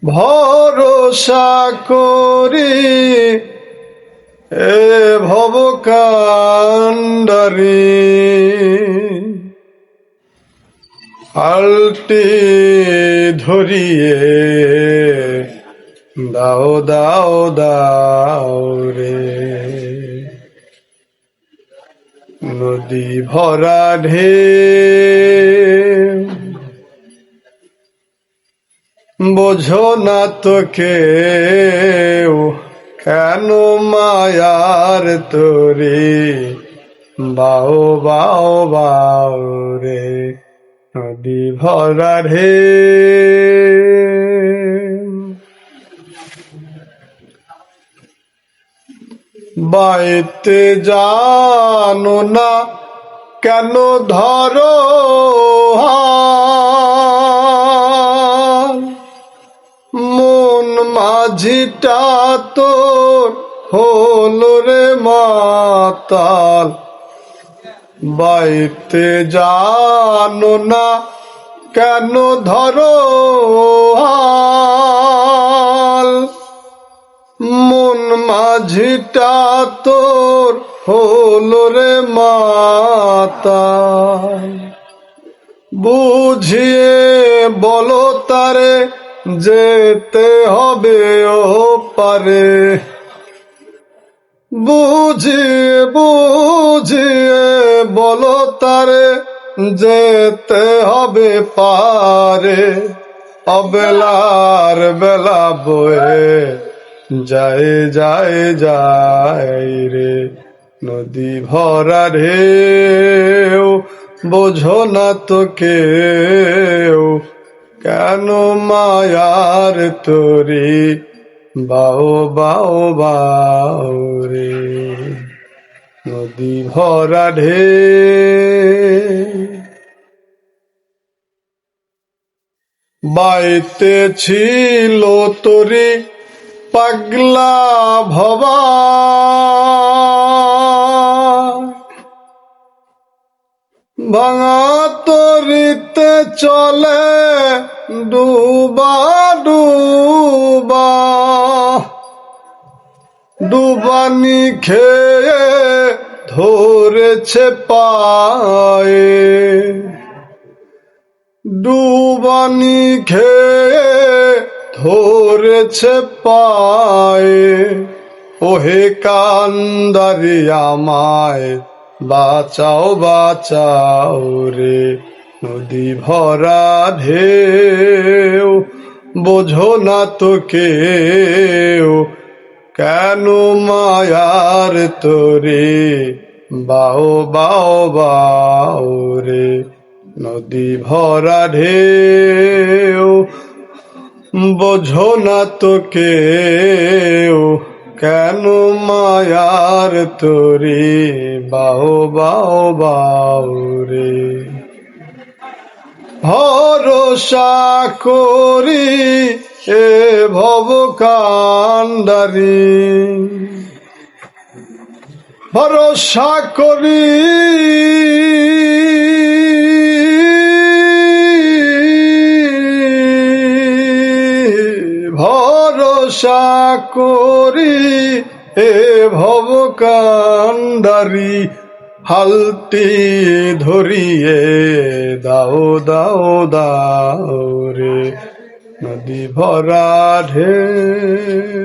ভরসা করি এ ভব কান্ডারি হালটি ধরিয়ে দাও দাও দাও রে নদী ভরা ঢেউ বোঝো না তো কেউ কেন মায়ার তোরে বাও বাও বাও রে নদী ভরা ঢেউ বাইতে জানো না কেন ধরো মন মাঝিটা তোর হলো রে মাতাল বাইতে জানো না কেন ধরো মন মাঝিটা তোর হলো রে মাতাল বুঝিয়ে বলো তারে যেতে হবে ও পারে বুঝিয়ে বুঝিয়ে বলো তারে যেতে হবে পারে অবেলার বেলা বয়ে যায় যায় যায় রে নদী ভরা ঢেউ বোঝো না তো কেউ কেন মায়ার তোরে বাও বাও বাও রে নদী ভরা ঢেউ বাইতে ছিল তোরে পাগলা ভবা ভাঙা তরিতে চলে ডুবা ডুবা ডুবানি খেয়ে ধরেছে পায়ে ডুবানি খেয়ে ধরেছে পায়ে ওহে কান্দারি আমায় বাঁচাও বাঁচাও রে নদী ভরা ঢেউ বোঝো না তো কেউ কেন মায়ার তোরে বাও বাও বাও রে নদী ভরা ঢেউ বোঝো না তো কেউ কেন মায়ার তোরে বাও বাও বাও রে ভরসা করি এ ভব কান্ডারি ভরসা করি ভরসা করি এ ভব কান্ডারি হালটি ধরিয়ে দাও দাও দাও রে নদী ভরা ঢেউ